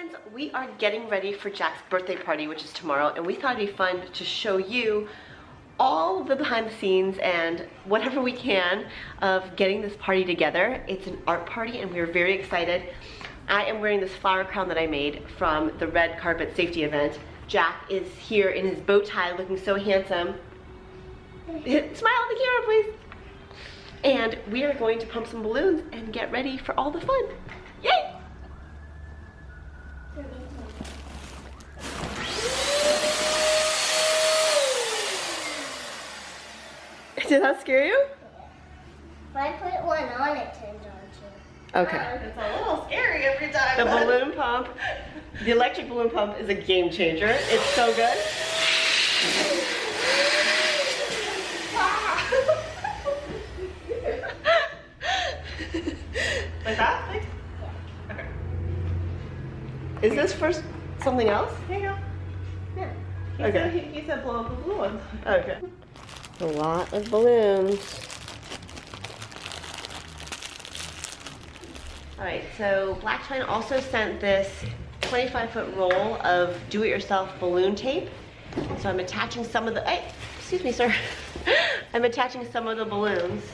friends, we are getting ready for Jack's birthday party, which is tomorrow, and we thought it'd be fun to show you all the behind the scenes and whatever we can of getting this party together. It's an art party and we're very excited. I am wearing this flower crown that I made from the red carpet safety event. Jack is here in his bow tie looking so handsome. Smile at the camera, please. And we are going to pump some balloons and get ready for all the fun. Yay! Did that scare you? If I put one on, it turns on too. Okay. It's a little scary every time. The balloon pump, the electric balloon pump is a game changer. It's so good. Like that? Like? Yeah. Okay. Is this for something else? Here you go. Yeah. Okay. He said blow up the blue one. Okay. A lot of balloons. Alright, so Black Twine also sent this 25-foot roll of do-it-yourself balloon tape. So I'm attaching some of the, excuse me, sir. I'm attaching some of the balloons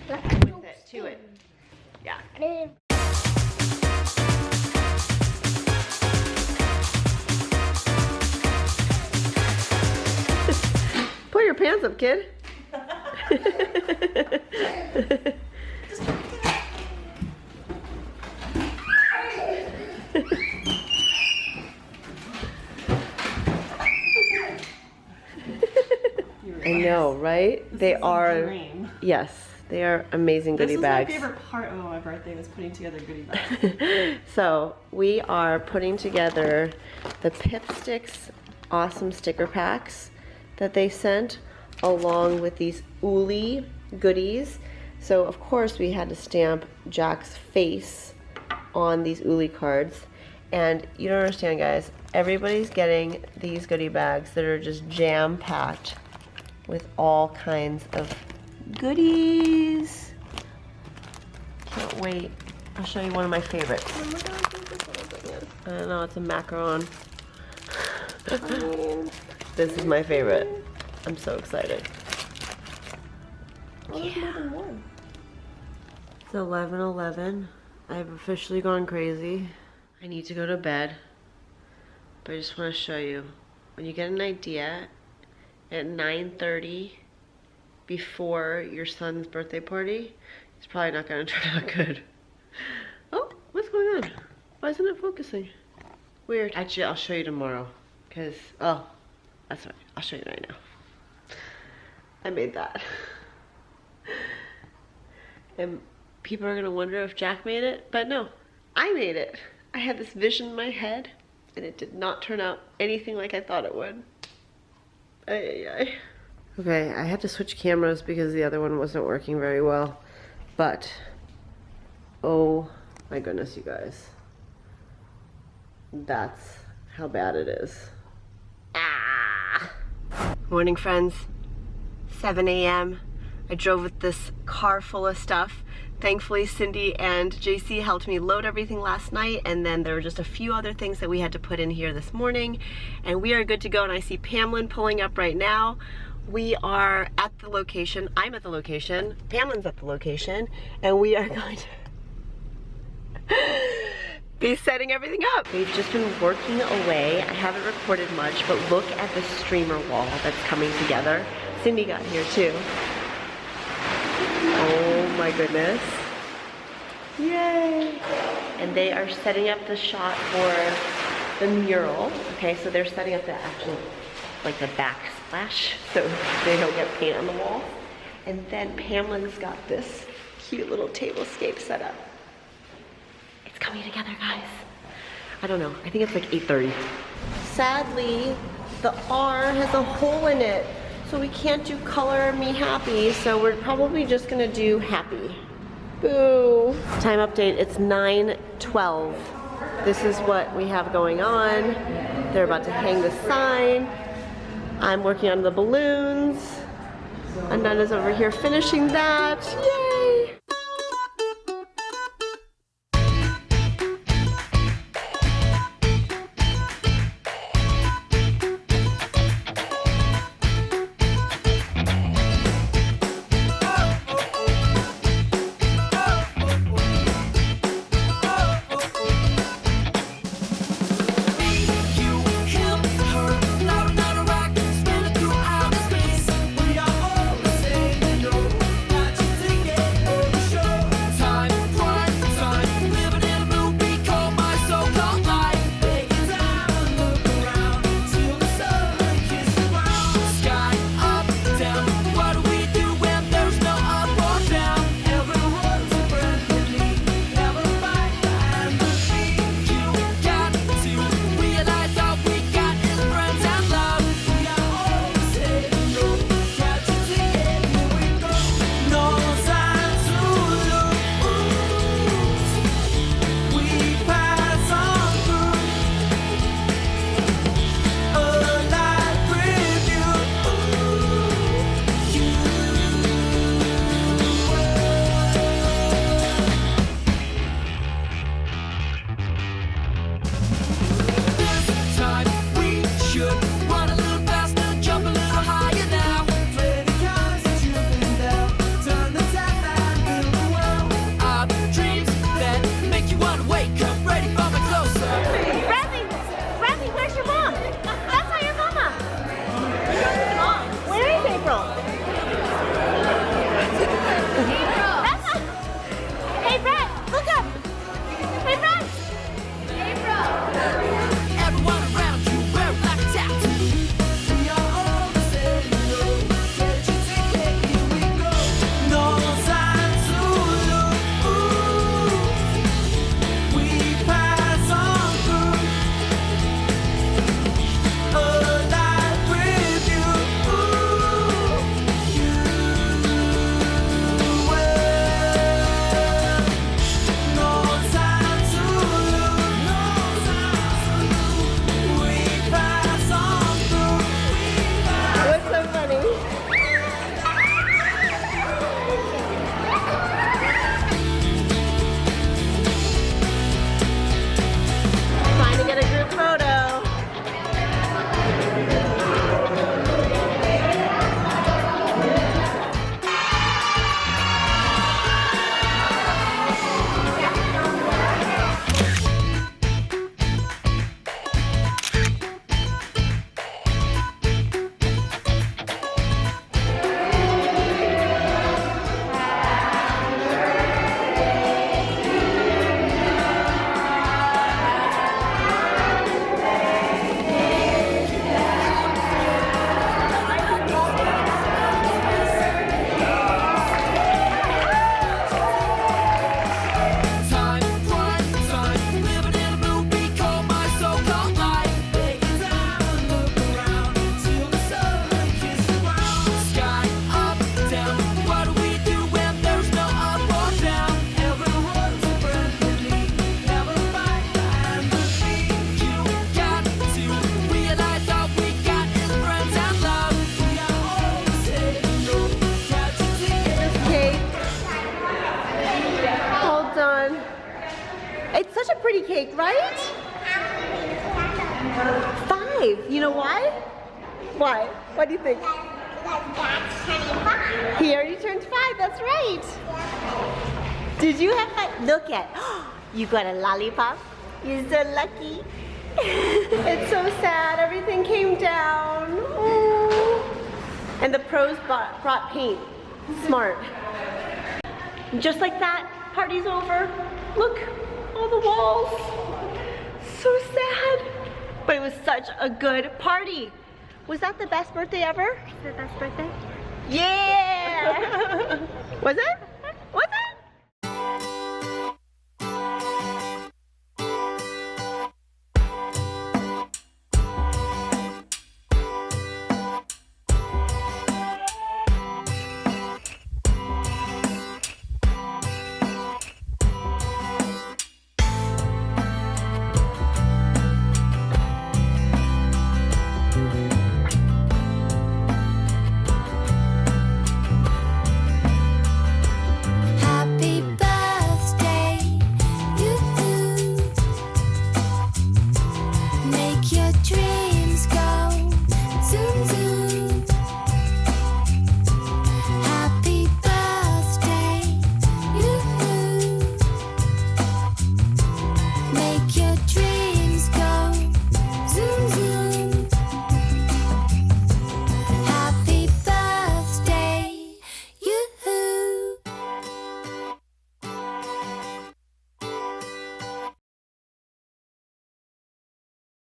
with it to it. Yeah. Pull your pants up, kid. I know, right? They are, Tangerine. yes, they are amazing goodie bags. This is my favorite part of my birthday, was putting together goodie bags. So we are putting together the Pipsticks awesome sticker packs that they sent along with these ooly goodies. So of course we had to stamp Jack's face on these ooly cards. And you don't understand, guys, everybody's getting these goodie bags that are just jam-packed with all kinds of goodies. Can't wait. I'll show you one of my favorites. I don't know, it's a macaron. This is my favorite. I'm so excited. Yeah. It's 11:11. I've officially gone crazy. I need to go to bed, but I just want to show you. When you get an idea at 9:30 before your son's birthday party, it's probably not going to turn out good. Oh, what's going on? Why isn't it focusing? Weird. Actually, I'll show you tomorrow. Because, oh, that's right. I'll show you right now. I made that. And people are going to wonder if Jack made it, but no, I made it. I had this vision in my head, and it did not turn out anything like I thought it would. Ay, ay, ay. Okay, I had to switch cameras because the other one wasn't working very well. But, oh my goodness, you guys. That's how bad it is. Ah! Morning, friends. 7 a.m. I drove with this car full of stuff. Thankfully, Cindy and JC helped me load everything last night, and then there were just a few other things that we had to put in here this morning, and we are good to go. And I see Pamelyn pulling up right now. We are at the location. I'm at the location. Pamelyn's at the location, and we are going to be setting everything up. We've just been working away. I haven't recorded much, but look at the streamer wall that's coming together. Cindy got here too. Oh my goodness. Yay! And they are setting up the shot for the mural. Okay, so they're setting up the actual, like the backsplash, so they don't get paint on the wall. And then Pamelyn's got this cute little tablescape set up. It's coming together, guys. I don't know, I think it's like 8:30. Sadly, the R has a hole in it, so we can't do color me happy, so we're probably just gonna do happy. Boo. Time update, it's 9:12. This is what we have going on. They're about to hang the sign. I'm working on the balloons. Ananda's over here finishing that. Yay! get a group photo. It's such a pretty cake, right? 5. You know why? Why? What do you think? Because that's 25. He already turned 5. That's right. Did you have 5? Look at. You got a lollipop. You're so lucky. It's so sad. Everything came down. Oh. And the pros brought paint. Smart. Just like that, party's over. Look. All the walls. So sad. But it was such a good party. Was that the best birthday ever? The best birthday? Yeah! Was it? Was it?